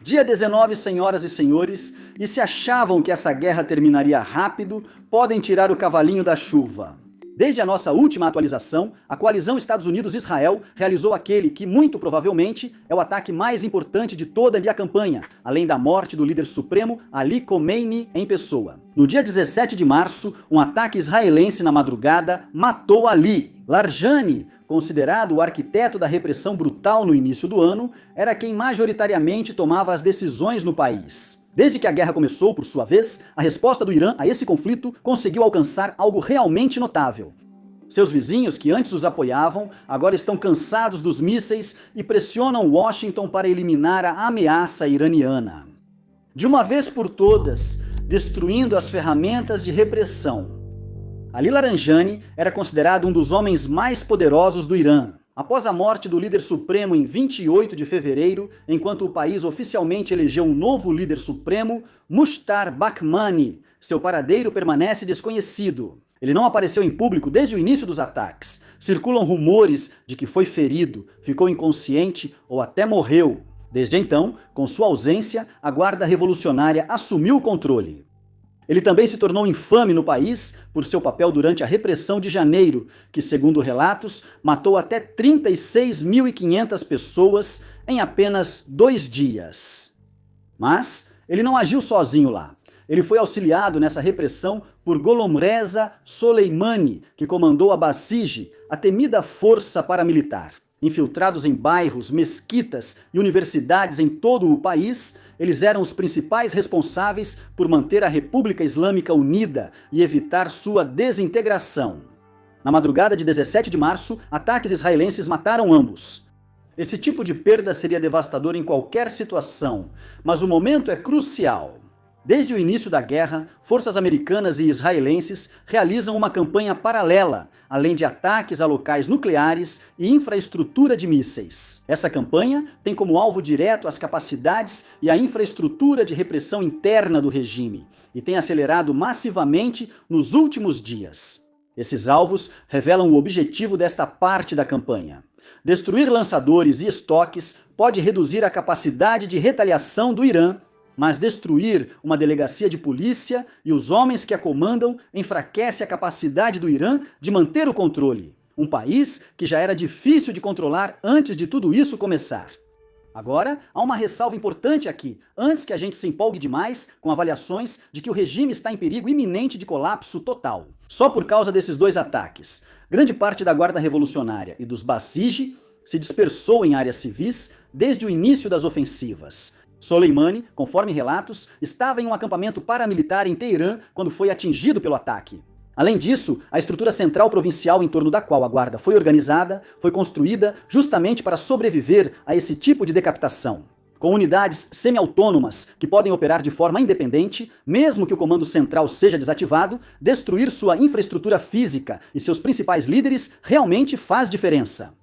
Dia 19, senhoras e senhores, e se achavam que essa guerra terminaria rápido, podem tirar o cavalinho da chuva. Desde a nossa última atualização, a coalizão Estados Unidos-Israel realizou aquele que, muito provavelmente, é o ataque mais importante de toda a campanha, além da morte do líder supremo Ali Khomeini em pessoa. No dia 17 de março, um ataque israelense na madrugada matou Ali. Larijani, considerado o arquiteto da repressão brutal no início do ano, era quem majoritariamente tomava as decisões no país. Desde que a guerra começou, por sua vez, a resposta do Irã a esse conflito conseguiu alcançar algo realmente notável. Seus vizinhos, que antes os apoiavam, agora estão cansados dos mísseis e pressionam Washington para eliminar a ameaça iraniana. De uma vez por todas, destruindo as ferramentas de repressão. Ali Larijani era considerado um dos homens mais poderosos do Irã. Após a morte do líder supremo em 28 de fevereiro, enquanto o país oficialmente elegeu um novo líder supremo, Mushtar Bakhmani, seu paradeiro permanece desconhecido. Ele não apareceu em público desde o início dos ataques. Circulam rumores de que foi ferido, ficou inconsciente ou até morreu. Desde então, com sua ausência, a Guarda Revolucionária assumiu o controle. Ele também se tornou infame no país por seu papel durante a repressão de janeiro, que, segundo relatos, matou até 36.500 pessoas em apenas 2 dias. Mas ele não agiu sozinho lá. Ele foi auxiliado nessa repressão por Golomreza Soleimani, que comandou a Basij, a temida força paramilitar. Infiltrados em bairros, mesquitas e universidades em todo o país, eles eram os principais responsáveis por manter a República Islâmica unida e evitar sua desintegração. Na madrugada de 17 de março, ataques israelenses mataram ambos. Esse tipo de perda seria devastador em qualquer situação, mas o momento é crucial. Desde o início da guerra, forças americanas e israelenses realizam uma campanha paralela, além de ataques a locais nucleares e infraestrutura de mísseis. Essa campanha tem como alvo direto as capacidades e a infraestrutura de repressão interna do regime, e tem acelerado massivamente nos últimos dias. Esses alvos revelam o objetivo desta parte da campanha. Destruir lançadores e estoques pode reduzir a capacidade de retaliação do Irã, mas destruir uma delegacia de polícia e os homens que a comandam enfraquece a capacidade do Irã de manter o controle. Um país que já era difícil de controlar antes de tudo isso começar. Agora, há uma ressalva importante aqui, antes que a gente se empolgue demais com avaliações de que o regime está em perigo iminente de colapso total. Só por causa desses 2 ataques. Grande parte da Guarda Revolucionária e dos Basij se dispersou em áreas civis desde o início das ofensivas. Soleimani, conforme relatos, estava em um acampamento paramilitar em Teherã quando foi atingido pelo ataque. Além disso, a estrutura central provincial em torno da qual a guarda foi organizada foi construída justamente para sobreviver a esse tipo de decapitação. Com unidades semi-autônomas que podem operar de forma independente, mesmo que o comando central seja desativado, destruir sua infraestrutura física e seus principais líderes realmente faz diferença.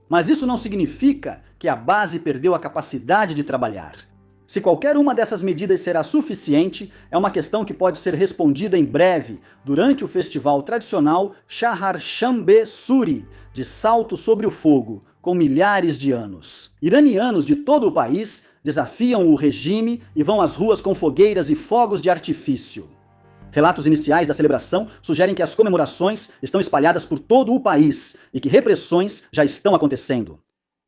Mas isso não significa que a base perdeu a capacidade de trabalhar. Se qualquer uma dessas medidas será suficiente, é uma questão que pode ser respondida em breve, durante o festival tradicional Chahar-Shambhe Suri, de salto sobre o fogo, com milhares de anos. Iranianos de todo o país desafiam o regime e vão às ruas com fogueiras e fogos de artifício. Relatos iniciais da celebração sugerem que as comemorações estão espalhadas por todo o país e que repressões já estão acontecendo.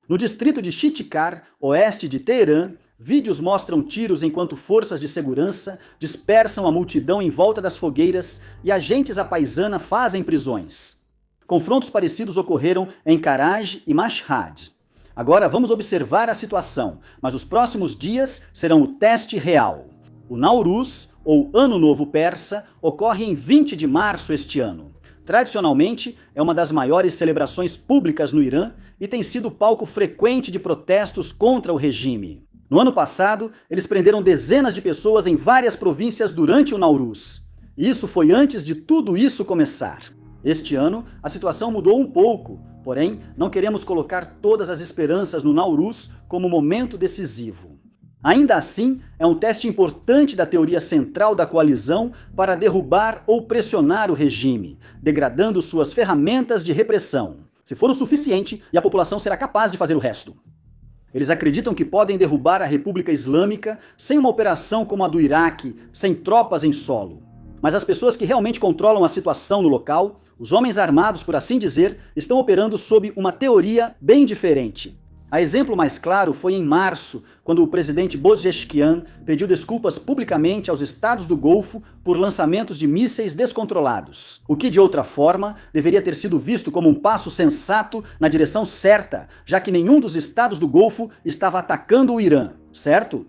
No distrito de Shitikar, oeste de Teherã, vídeos mostram tiros enquanto forças de segurança dispersam a multidão em volta das fogueiras e agentes à paisana fazem prisões. Confrontos parecidos ocorreram em Karaj e Mashhad. Agora vamos observar a situação, mas os próximos dias serão o teste real. O Nauruz, ou Ano Novo Persa, ocorre em 20 de março este ano. Tradicionalmente, é uma das maiores celebrações públicas no Irã e tem sido palco frequente de protestos contra o regime. No ano passado, eles prenderam dezenas de pessoas em várias províncias durante o Nauruz. Isso foi antes de tudo isso começar. Este ano, a situação mudou um pouco, porém, não queremos colocar todas as esperanças no Nauruz como momento decisivo. Ainda assim, é um teste importante da teoria central da coalizão para derrubar ou pressionar o regime, degradando suas ferramentas de repressão. Se for o suficiente, e a população será capaz de fazer o resto. Eles acreditam que podem derrubar a República Islâmica sem uma operação como a do Iraque, sem tropas em solo. Mas as pessoas que realmente controlam a situação no local, os homens armados, por assim dizer, estão operando sob uma teoria bem diferente. A exemplo mais claro foi em março, quando o presidente Pezeshkian pediu desculpas publicamente aos estados do Golfo por lançamentos de mísseis descontrolados. O que, de outra forma, deveria ter sido visto como um passo sensato na direção certa, já que nenhum dos estados do Golfo estava atacando o Irã, certo?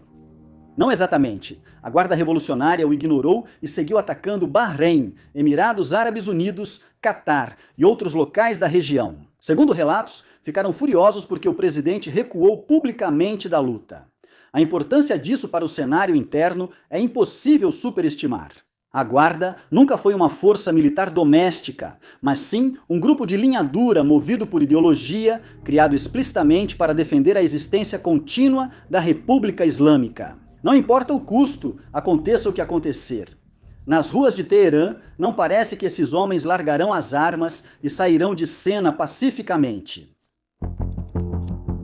Não exatamente. A Guarda Revolucionária o ignorou e seguiu atacando Bahrein, Emirados Árabes Unidos, Catar e outros locais da região. Segundo relatos, ficaram furiosos porque o presidente recuou publicamente da luta. A importância disso para o cenário interno é impossível superestimar. A Guarda nunca foi uma força militar doméstica, mas sim um grupo de linha dura movido por ideologia, criado explicitamente para defender a existência contínua da República Islâmica. Não importa o custo, aconteça o que acontecer. Nas ruas de Teherã, não parece que esses homens largarão as armas e sairão de cena pacificamente.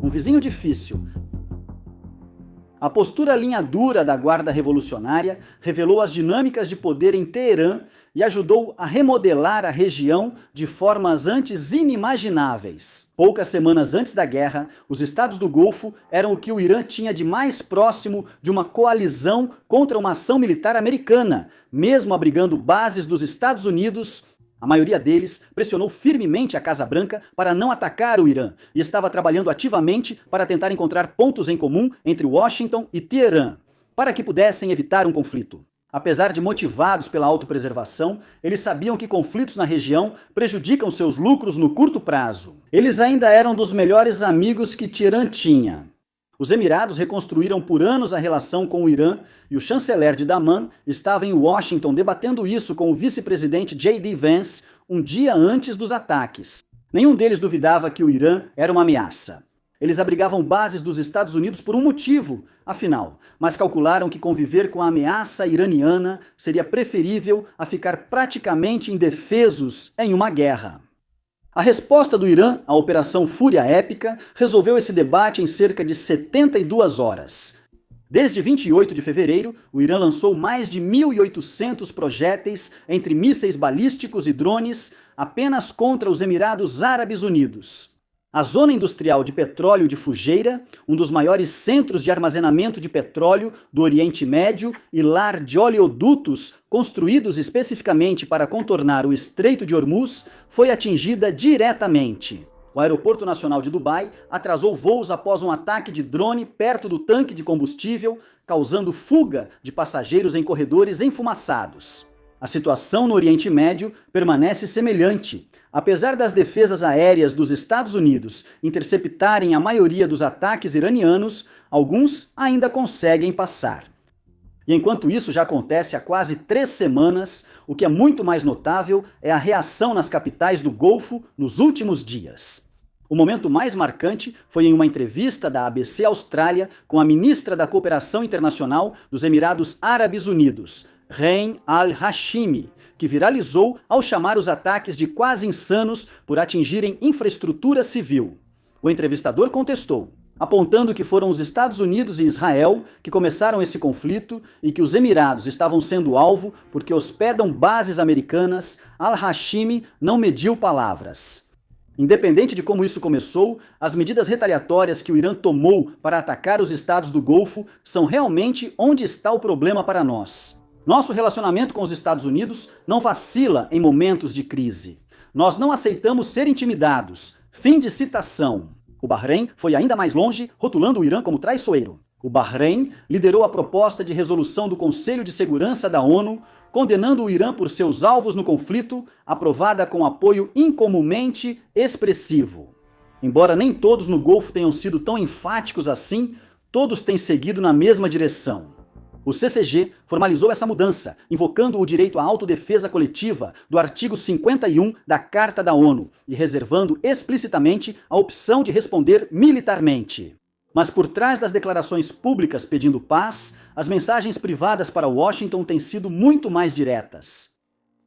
Um vizinho difícil. A postura linha dura da Guarda Revolucionária revelou as dinâmicas de poder em Teherã e ajudou a remodelar a região de formas antes inimagináveis. Poucas semanas antes da guerra, os estados do Golfo eram o que o Irã tinha de mais próximo de uma coalizão contra uma ação militar americana, mesmo abrigando bases dos Estados Unidos. A maioria deles pressionou firmemente a Casa Branca para não atacar o Irã e estava trabalhando ativamente para tentar encontrar pontos em comum entre Washington e Teherã, para que pudessem evitar um conflito. Apesar de motivados pela autopreservação, eles sabiam que conflitos na região prejudicam seus lucros no curto prazo. Eles ainda eram dos melhores amigos que Teherã tinha. Os Emirados reconstruíram por anos a relação com o Irã e o chanceler de Daman estava em Washington debatendo isso com o vice-presidente J.D. Vance um dia antes dos ataques. Nenhum deles duvidava que o Irã era uma ameaça. Eles abrigavam bases dos Estados Unidos por um motivo, afinal, mas calcularam que conviver com a ameaça iraniana seria preferível a ficar praticamente indefesos em uma guerra. A resposta do Irã à Operação Fúria Épica resolveu esse debate em cerca de 72 horas. Desde 28 de fevereiro, o Irã lançou mais de 1.800 projéteis entre mísseis balísticos e drones apenas contra os Emirados Árabes Unidos. A zona industrial de petróleo de Fujairah, um dos maiores centros de armazenamento de petróleo do Oriente Médio e lar de oleodutos construídos especificamente para contornar o Estreito de Hormuz, foi atingida diretamente. O Aeroporto Nacional de Dubai atrasou voos após um ataque de drone perto do tanque de combustível, causando fuga de passageiros em corredores enfumaçados. A situação no Oriente Médio permanece semelhante. Apesar das defesas aéreas dos Estados Unidos interceptarem a maioria dos ataques iranianos, alguns ainda conseguem passar. E enquanto isso já acontece há quase 3 semanas, o que é muito mais notável é a reação nas capitais do Golfo nos últimos dias. O momento mais marcante foi em uma entrevista da ABC Austrália com a ministra da Cooperação Internacional dos Emirados Árabes Unidos, Reem Al-Hashimi, que viralizou ao chamar os ataques de quase insanos por atingirem infraestrutura civil. O entrevistador contestou, apontando que foram os Estados Unidos e Israel que começaram esse conflito e que os Emirados estavam sendo alvo porque hospedam bases americanas. Al-Hashimi não mediu palavras. Independente de como isso começou, as medidas retaliatórias que o Irã tomou para atacar os estados do Golfo são realmente onde está o problema para nós. Nosso relacionamento com os Estados Unidos não vacila em momentos de crise. Nós não aceitamos ser intimidados. Fim de citação. O Bahrein foi ainda mais longe, rotulando o Irã como traiçoeiro. O Bahrein liderou a proposta de resolução do Conselho de Segurança da ONU, condenando o Irã por seus alvos no conflito, aprovada com apoio incomumente expressivo. Embora nem todos no Golfo tenham sido tão enfáticos assim, todos têm seguido na mesma direção. O CCG formalizou essa mudança, invocando o direito à autodefesa coletiva do artigo 51 da Carta da ONU e reservando explicitamente a opção de responder militarmente. Mas por trás das declarações públicas pedindo paz, as mensagens privadas para Washington têm sido muito mais diretas.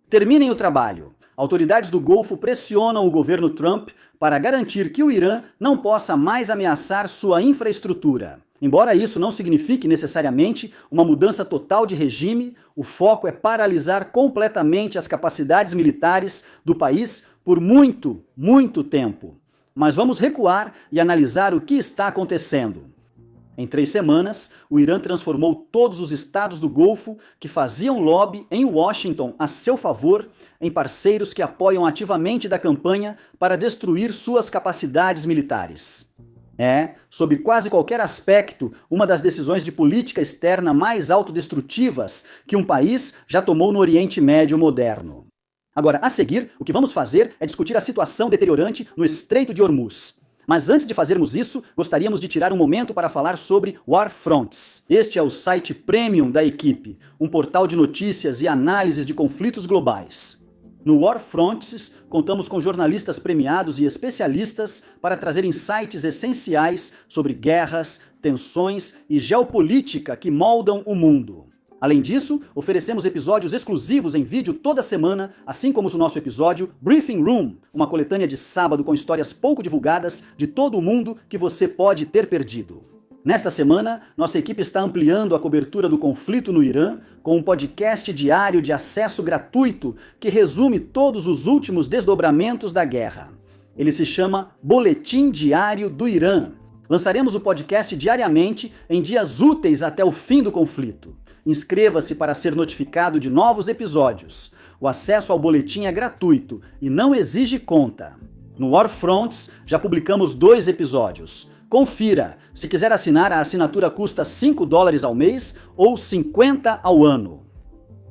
Terminem o trabalho. Autoridades do Golfo pressionam o governo Trump para garantir que o Irã não possa mais ameaçar sua infraestrutura. Embora isso não signifique necessariamente uma mudança total de regime, o foco é paralisar completamente as capacidades militares do país por muito, muito tempo. Mas vamos recuar e analisar o que está acontecendo. Em 3 semanas, o Irã transformou todos os estados do Golfo que faziam lobby em Washington a seu favor em parceiros que apoiam ativamente da campanha para destruir suas capacidades militares. Sob quase qualquer aspecto, uma das decisões de política externa mais autodestrutivas que um país já tomou no Oriente Médio moderno. Agora, a seguir, o que vamos fazer é discutir a situação deteriorante no Estreito de Hormuz. Mas antes de fazermos isso, gostaríamos de tirar um momento para falar sobre Warfronts. Este é o site premium da equipe, um portal de notícias e análises de conflitos globais. No Warfronts, contamos com jornalistas premiados e especialistas para trazer insights essenciais sobre guerras, tensões e geopolítica que moldam o mundo. Além disso, oferecemos episódios exclusivos em vídeo toda semana, assim como o nosso episódio Briefing Room, uma coletânea de sábado com histórias pouco divulgadas de todo o mundo que você pode ter perdido. Nesta semana, nossa equipe está ampliando a cobertura do conflito no Irã com um podcast diário de acesso gratuito que resume todos os últimos desdobramentos da guerra. Ele se chama Boletim Diário do Irã. Lançaremos o podcast diariamente em dias úteis até o fim do conflito. Inscreva-se para ser notificado de novos episódios. O acesso ao boletim é gratuito e não exige conta. No Warfronts, já publicamos 2 episódios. Confira! Se quiser assinar, a assinatura custa $5 ao mês ou $50 ao ano.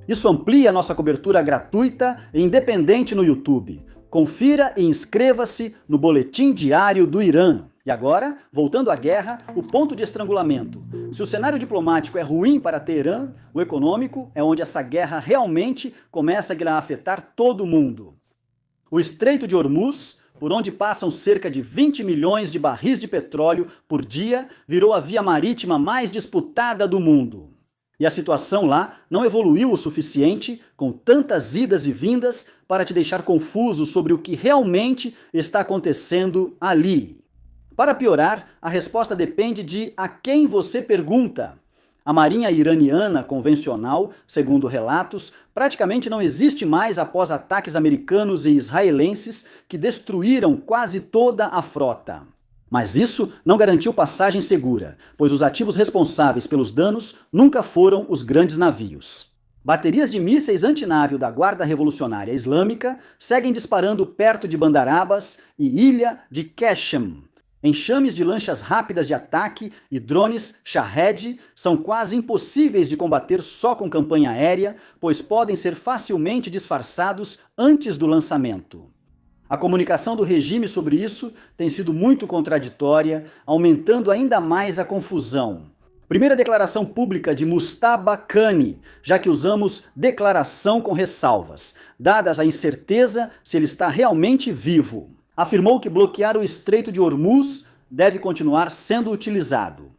Isso amplia nossa cobertura gratuita e independente no YouTube. Confira e inscreva-se no Boletim Diário do Irã. E agora, voltando à guerra, o ponto de estrangulamento. Se o cenário diplomático é ruim para Teherã, o econômico é onde essa guerra realmente começa a afetar todo mundo. O Estreito de Hormuz, por onde passam cerca de 20 milhões de barris de petróleo por dia, virou a via marítima mais disputada do mundo. E a situação lá não evoluiu o suficiente, com tantas idas e vindas, para te deixar confuso sobre o que realmente está acontecendo ali. Para piorar, a resposta depende de a quem você pergunta. A marinha iraniana convencional, segundo relatos, praticamente não existe mais após ataques americanos e israelenses que destruíram quase toda a frota. Mas isso não garantiu passagem segura, pois os ativos responsáveis pelos danos nunca foram os grandes navios. Baterias de mísseis antinávio da Guarda Revolucionária Islâmica seguem disparando perto de Bandar Abbas e ilha de Qashem. Enxames de lanchas rápidas de ataque e drones Shahed são quase impossíveis de combater só com campanha aérea, pois podem ser facilmente disfarçados antes do lançamento. A comunicação do regime sobre isso tem sido muito contraditória, aumentando ainda mais a confusão. Primeira declaração pública de Mujtaba Khani, já que usamos declaração com ressalvas, dadas a incerteza se ele está realmente vivo. Afirmou que bloquear o Estreito de Hormuz deve continuar sendo utilizado.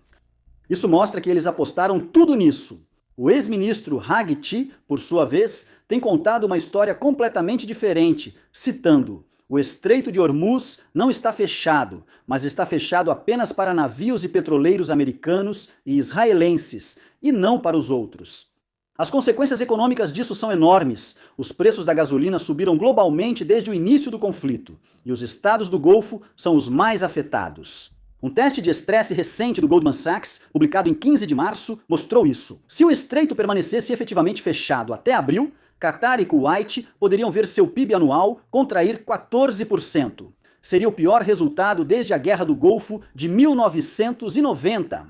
Isso mostra que eles apostaram tudo nisso. O ex-ministro Hagti, por sua vez, tem contado uma história completamente diferente, citando: o Estreito de Hormuz não está fechado, mas está fechado apenas para navios e petroleiros americanos e israelenses, e não para os outros. As consequências econômicas disso são enormes. Os preços da gasolina subiram globalmente desde o início do conflito, e os estados do Golfo são os mais afetados. Um teste de estresse recente do Goldman Sachs, publicado em 15 de março, mostrou isso. Se o estreito permanecesse efetivamente fechado até abril, Catar e Kuwait poderiam ver seu PIB anual contrair 14%. Seria o pior resultado desde a Guerra do Golfo de 1990.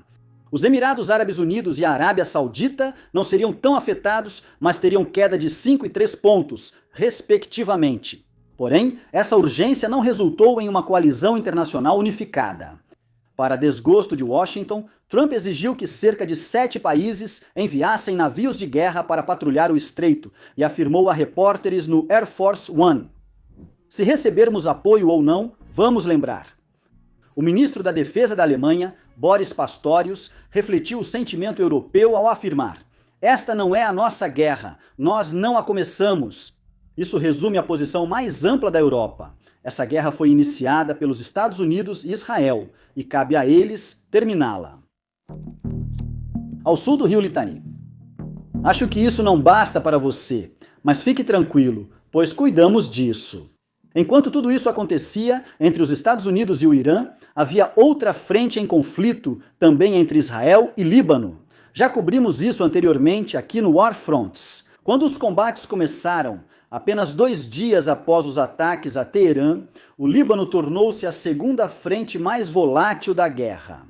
Os Emirados Árabes Unidos e a Arábia Saudita não seriam tão afetados, mas teriam queda de 5 e 3 pontos, respectivamente. Porém, essa urgência não resultou em uma coalizão internacional unificada. Para desgosto de Washington, Trump exigiu que cerca de 7 países enviassem navios de guerra para patrulhar o estreito e afirmou a repórteres no Air Force One: se recebermos apoio ou não, vamos lembrar. O ministro da Defesa da Alemanha, Boris Pistorius, refletiu o sentimento europeu ao afirmar: esta não é a nossa guerra, nós não a começamos. Isso resume a posição mais ampla da Europa. Essa guerra foi iniciada pelos Estados Unidos e Israel, e cabe a eles terminá-la. Ao sul do rio Litani. Acho que isso não basta para você, mas fique tranquilo, pois cuidamos disso. Enquanto tudo isso acontecia entre os Estados Unidos e o Irã, havia outra frente em conflito também entre Israel e Líbano. Já cobrimos isso anteriormente aqui no War Fronts. Quando os combates começaram, apenas 2 dias após os ataques a Teherã, o Líbano tornou-se a segunda frente mais volátil da guerra.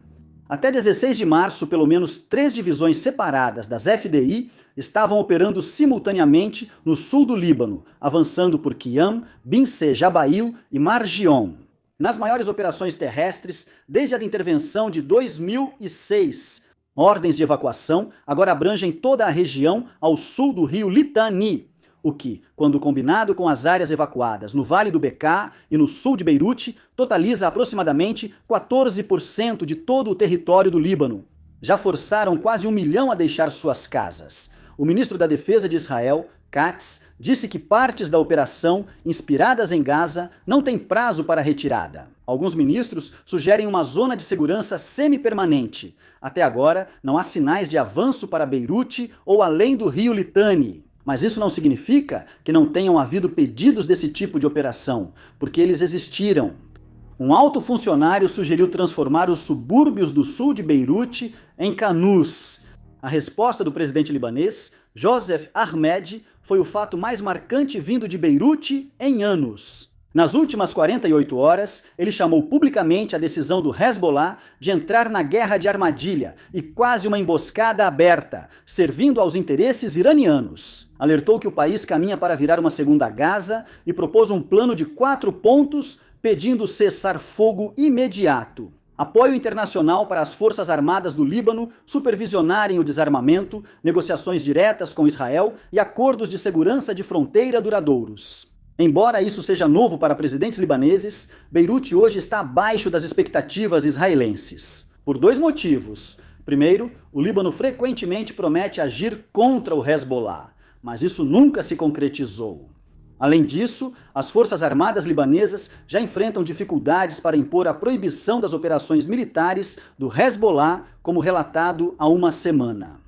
Até 16 de março, pelo menos 3 divisões separadas das FDI estavam operando simultaneamente no sul do Líbano, avançando por Qiyam, Bin Jabail e Margion. Nas maiores operações terrestres, desde a intervenção de 2006, ordens de evacuação agora abrangem toda a região ao sul do rio Litani, o que, quando combinado com as áreas evacuadas no Vale do Bekaa e no sul de Beirute, totaliza aproximadamente 14% de todo o território do Líbano. Já forçaram quase 1 milhão a deixar suas casas. O ministro da Defesa de Israel, Katz, disse que partes da operação, inspiradas em Gaza, não têm prazo para retirada. Alguns ministros sugerem uma zona de segurança semi-permanente. Até agora, não há sinais de avanço para Beirute ou além do rio Litani. Mas isso não significa que não tenham havido pedidos desse tipo de operação, porque eles existiram. Um alto funcionário sugeriu transformar os subúrbios do sul de Beirute em Canus. A resposta do presidente libanês, Joseph Ahmed, foi o fato mais marcante vindo de Beirute em anos. Nas últimas 48 horas, ele chamou publicamente a decisão do Hezbollah de entrar na guerra de armadilha e quase uma emboscada aberta, servindo aos interesses iranianos. Alertou que o país caminha para virar uma segunda Gaza e propôs um plano de 4 pontos pedindo cessar-fogo imediato. Apoio internacional para as Forças Armadas do Líbano supervisionarem o desarmamento, negociações diretas com Israel e acordos de segurança de fronteira duradouros. Embora isso seja novo para presidentes libaneses, Beirute hoje está abaixo das expectativas israelenses. Por 2 motivos. Primeiro, o Líbano frequentemente promete agir contra o Hezbollah, mas isso nunca se concretizou. Além disso, as Forças Armadas libanesas já enfrentam dificuldades para impor a proibição das operações militares do Hezbollah, como relatado há uma semana.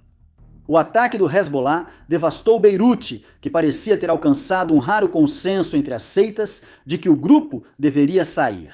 O ataque do Hezbollah devastou Beirute, que parecia ter alcançado um raro consenso entre as seitas de que o grupo deveria sair.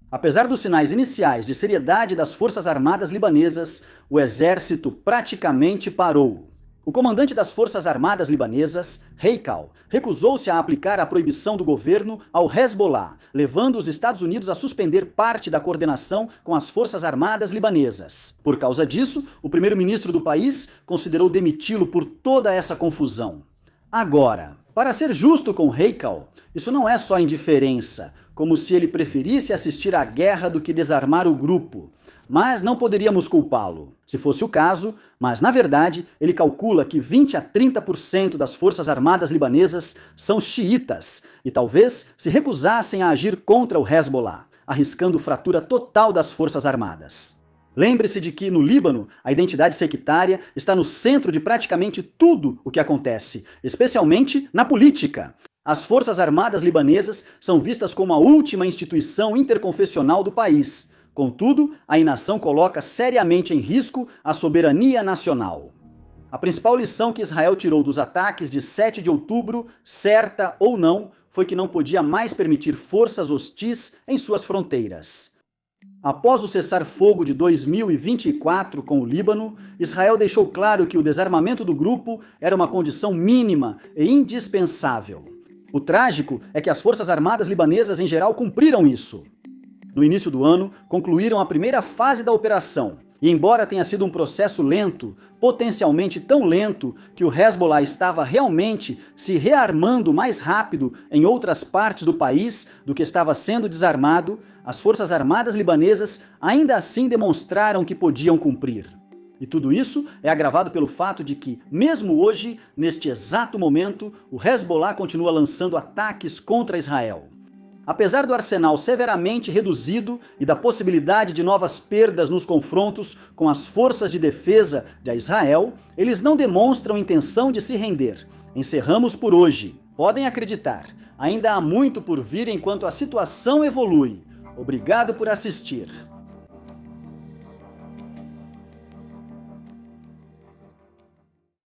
Apesar dos sinais iniciais de seriedade das Forças Armadas libanesas, o exército praticamente parou. O comandante das Forças Armadas libanesas, Heikal, recusou-se a aplicar a proibição do governo ao Hezbollah, levando os Estados Unidos a suspender parte da coordenação com as Forças Armadas libanesas. Por causa disso, o primeiro-ministro do país considerou demiti-lo por toda essa confusão. Agora, para ser justo com Heikal, isso não é só indiferença, como se ele preferisse assistir à guerra do que desarmar o grupo. Mas não poderíamos culpá-lo, se fosse o caso, mas na verdade ele calcula que 20 a 30% das forças armadas libanesas são xiitas e talvez se recusassem a agir contra o Hezbollah, arriscando fratura total das forças armadas. Lembre-se de que no Líbano a identidade sectária está no centro de praticamente tudo o que acontece, especialmente na política. As Forças Armadas libanesas são vistas como a última instituição interconfessional do país. Contudo, a inação coloca seriamente em risco a soberania nacional. A principal lição que Israel tirou dos ataques de 7 de outubro, certa ou não, foi que não podia mais permitir forças hostis em suas fronteiras. Após o cessar-fogo de 2024 com o Líbano, Israel deixou claro que o desarmamento do grupo era uma condição mínima e indispensável. O trágico é que as Forças Armadas libanesas em geral cumpriram isso. No início do ano, concluíram a primeira fase da operação, e embora tenha sido um processo lento, potencialmente tão lento que o Hezbollah estava realmente se rearmando mais rápido em outras partes do país do que estava sendo desarmado, as Forças Armadas libanesas ainda assim demonstraram que podiam cumprir. E tudo isso é agravado pelo fato de que, mesmo hoje, neste exato momento, o Hezbollah continua lançando ataques contra Israel. Apesar do arsenal severamente reduzido e da possibilidade de novas perdas nos confrontos com as forças de defesa de Israel, eles não demonstram intenção de se render. Encerramos por hoje. Podem acreditar, Ainda há muito por vir enquanto a situação evolui. Obrigado por assistir.